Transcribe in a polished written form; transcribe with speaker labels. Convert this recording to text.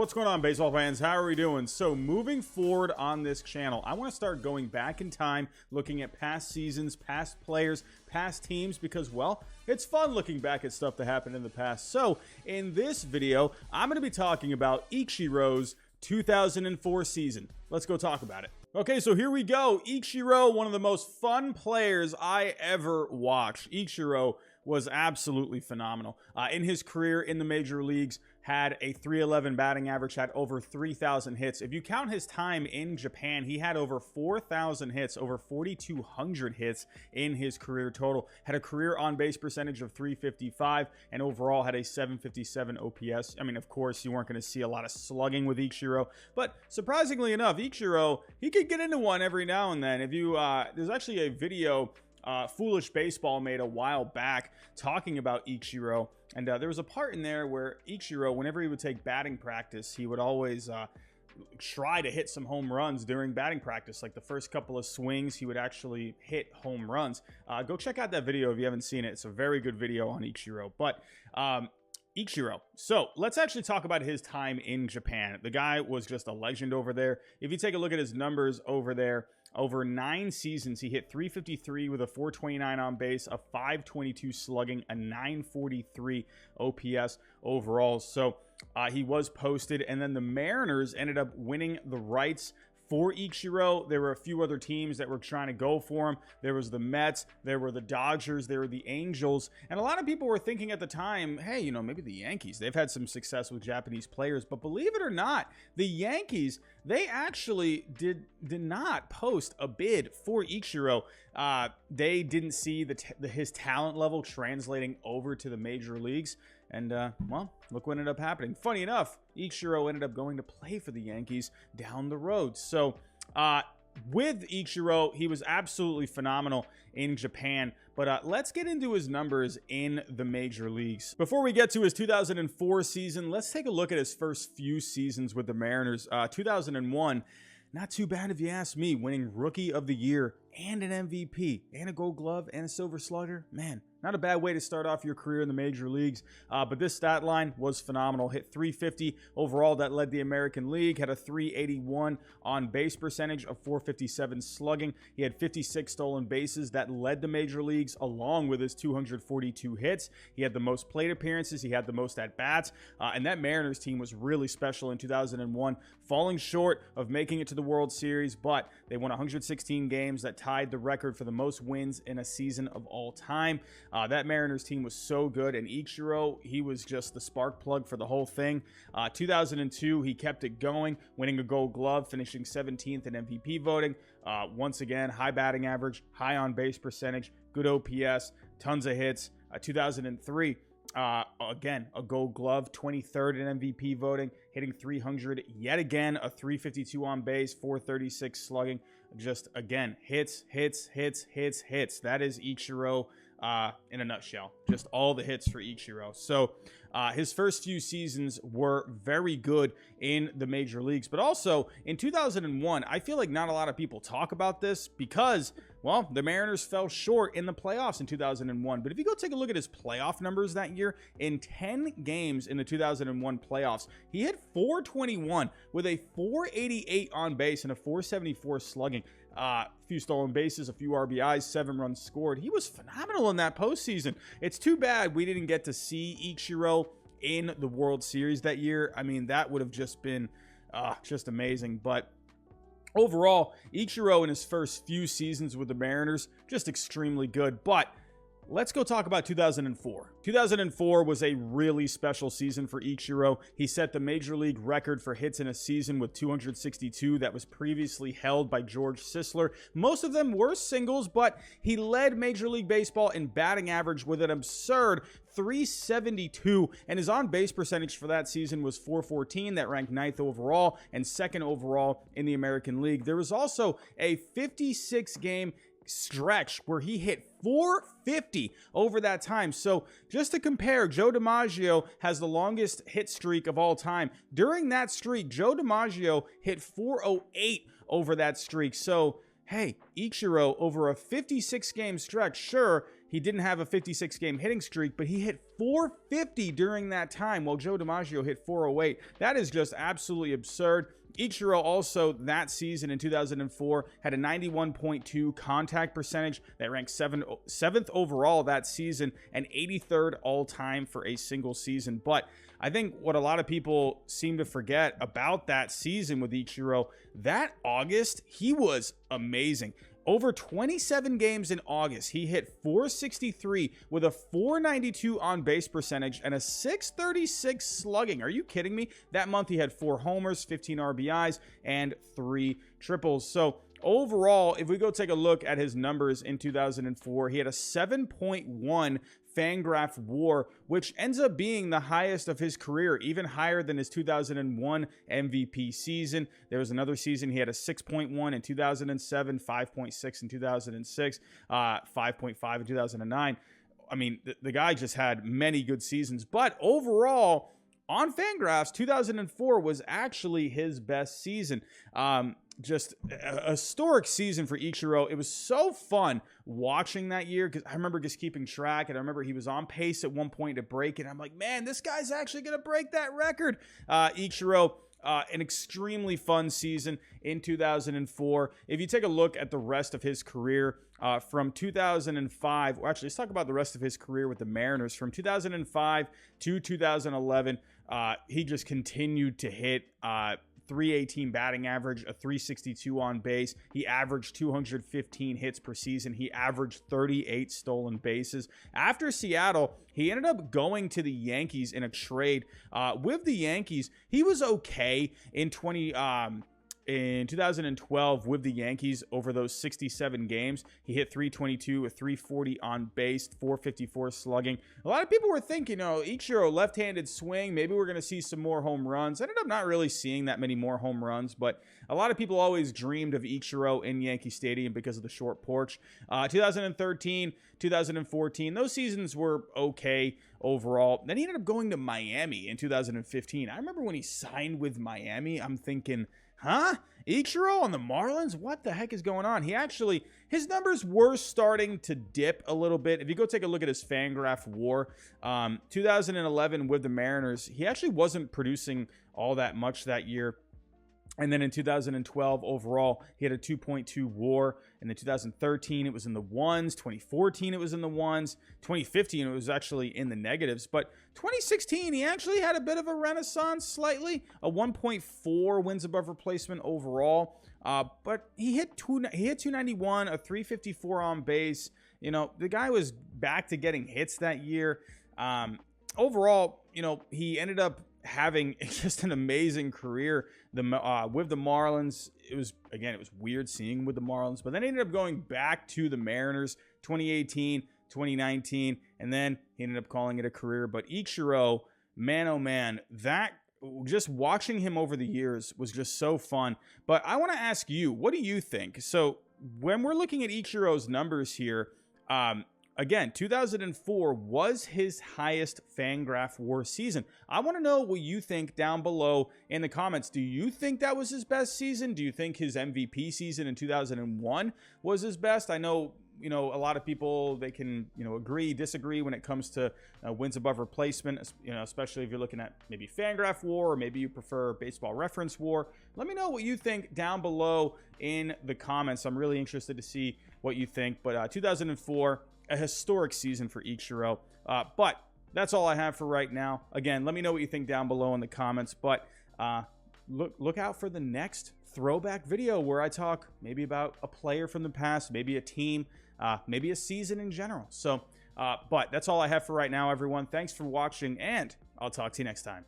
Speaker 1: What's going on, baseball fans? How are we doing? So moving forward on this channel, I want to start going back in time, looking at past seasons, past players, past teams, because, well, it's fun looking back at stuff that happened in the past. So in this video, I'm going to be talking about Ichiro's 2004 season. Let's go talk about it. Okay, so here we go. Ichiro, one of the most fun players I ever watched. Ichiro was absolutely phenomenal. In his career in the major leagues, had a .311 batting average, had over 3,000 hits. If you count his time in Japan, he had over 4,000 hits, over 4,200 hits in his career total. Had a career on-base percentage of .355, and overall had a .757 OPS. I mean, of course, you weren't going to see a lot of slugging with Ichiro, but surprisingly enough, Ichiro, he could get into one every now and then. If you, there's actually a video Foolish Baseball made a while back talking about Ichiro, and there was a part in there where Ichiro, whenever he would take batting practice, he would always try to hit some home runs during batting practice. Like the first couple of swings, he would actually hit home runs. Go check out that video if you haven't seen it. It's a very good video on Ichiro. But Ichiro. So let's actually talk about his time in Japan. The guy was just a legend over there. If you take a look at his numbers over there, over 9 seasons, he hit .353 with a .429 on base, a .522 slugging, a .943 OPS overall. So he was posted, and then the Mariners ended up winning the rights for Ichiro. There were a few other teams that were trying to go for him. There was the Mets, there were the Dodgers, there were the Angels, and a lot of people were thinking at the time, hey, you know, maybe the Yankees. They've had some success with Japanese players, but believe it or not, the Yankees, they actually did not post a bid for Ichiro. They didn't see his talent level translating over to the major leagues. And, well, look what ended up happening. Funny enough, Ichiro ended up going to play for the Yankees down the road. So, with Ichiro, he was absolutely phenomenal in Japan. But let's get into his numbers in the major leagues. Before we get to his 2004 season, let's take a look at his first few seasons with the Mariners. 2001, not too bad if you ask me, winning Rookie of the Year and an MVP and a Gold Glove and a Silver Slugger. Man, not a bad way to start off your career in the major leagues. But this stat line was phenomenal. Hit .350 overall. That led the American League. Had a .381 on base percentage, of .457 slugging. He had 56 stolen bases. That led the major leagues along with his 242 hits. He had the most plate appearances. He had the most at-bats. And that Mariners team was really special in 2001, falling short of making it to the World Series, but they won 116 games. That tied the record for the most wins in a season of all time. That Mariners team was so good, and Ichiro, he was just the spark plug for the whole thing. 2002, he kept it going, winning a Gold Glove, finishing 17th in MVP voting. Once again, high batting average, high on base percentage, good OPS, tons of hits. 2003, again, a Gold Glove, 23rd in MVP voting, hitting .300 yet again, a .352 on base, .436 slugging. Just, again, hits. That is Ichiro in a nutshell. Just all the hits for Ichiro. So his first few seasons were very good in the major leagues. But also, in 2001, I feel like not a lot of people talk about this because, well, the Mariners fell short in the playoffs in 2001. But if you go take a look at his playoff numbers that year, in 10 games in the 2001 playoffs, he hit .421 with a .488 on base and a .474 slugging. A few stolen bases, a few RBIs, 7 runs scored. He was phenomenal in that postseason. It's too bad we didn't get to see Ichiro in the World Series that year. I mean, that would have just been just amazing. But overall, Ichiro in his first few seasons with the Mariners, just extremely good. But let's go talk about 2004. 2004 was a really special season for Ichiro. He set the major league record for hits in a season with 262 that was previously held by George Sisler. Most of them were singles, but he led Major League Baseball in batting average with an absurd .372, and his on-base percentage for that season was .414. That ranked 9th overall and 2nd overall in the American League. There was also a 56-game stretch where he hit .450 over that time. So just to compare, Joe DiMaggio has the longest hit streak of all time. During that streak, Joe DiMaggio hit .408 over that streak. So hey, Ichiro over a 56-game stretch, sure, he didn't have a 56-game hitting streak, but he hit 450 during that time, while Joe DiMaggio hit 408. That is just absolutely absurd. Ichiro also that season in 2004 had a 91.2 contact percentage that ranked 7th overall that season and 83rd all-time for a single season. But I think what a lot of people seem to forget about that season with Ichiro, that August, he was amazing. Over 27 games in August, he hit 463 with a 492 on-base percentage and a 636 slugging. Are you kidding me? That month, he had 4 homers, 15 RBIs, and 3 triples. So overall, if we go take a look at his numbers in 2004, he had a 7.1 Fangraph WAR, which ends up being the highest of his career, even higher than his 2001 MVP season. There was another season he had a 6.1 in 2007, 5.6 in 2006, 5.5 in 2009. I mean, the guy just had many good seasons, but overall, on Fangraphs, 2004 was actually his best season. Just a historic season for Ichiro. It was so fun watching that year because I remember just keeping track, and I remember he was on pace at one point to break it. I'm like, man, this guy's actually going to break that record. Ichiro, an extremely fun season in 2004. If you take a look at the rest of his career, from 2005, well, actually, let's talk about the rest of his career with the Mariners. From 2005 to 2011, he just continued to hit 318 batting average, a 362 on base. He averaged 215 hits per season. He averaged 38 stolen bases. After Seattle, he ended up going to the Yankees in a trade. With the Yankees, he was okay in 2012 with the Yankees. Over those 67 games, he hit 322 with 340 on base, 454 slugging. A lot of people were thinking, Ichiro, left-handed swing, maybe we're going to see some more home runs. I ended up not really seeing that many more home runs, but a lot of people always dreamed of Ichiro in Yankee Stadium because of the short porch. 2013, 2014, those seasons were okay overall. Then he ended up going to Miami in 2015. I remember when he signed with Miami, I'm thinking, huh? Ichiro on the Marlins? What the heck is going on? His numbers were starting to dip a little bit. If you go take a look at his Fangraph WAR, 2011 with the Mariners, he actually wasn't producing all that much that year. And then in 2012, overall, he had a 2.2 WAR. And in 2013, it was in the ones. 2014, it was in the ones. 2015, it was actually in the negatives. But 2016, he actually had a bit of a renaissance slightly. A 1.4 wins above replacement overall. But he hit 291, a 354 on base. The guy was back to getting hits that year. Overall, he ended up having just an amazing career with the Marlins. It was weird seeing him with the Marlins, but then he ended up going back to the Mariners 2018, 2019, and then he ended up calling it a career. But Ichiro, man, oh man, that just watching him over the years was just so fun. But I want to ask you, what do you think? So when we're looking at Ichiro's numbers here, again, 2004 was his highest Fangraph WAR season. I want to know what you think down below in the comments. Do you think that was his best season? Do you think his MVP season in 2001 was his best? I know, a lot of people, they can, agree, disagree when it comes to wins above replacement, especially if you're looking at maybe Fangraph WAR, or maybe you prefer Baseball Reference WAR. Let me know what you think down below in the comments. I'm really interested to see what you think. But 2004, a historic season for Ichiro. But that's all I have for right now. Again, let me know what you think down below in the comments. But look out for the next throwback video where I talk maybe about a player from the past, maybe a team, maybe a season in general. So, but that's all I have for right now, everyone. Thanks for watching, and I'll talk to you next time.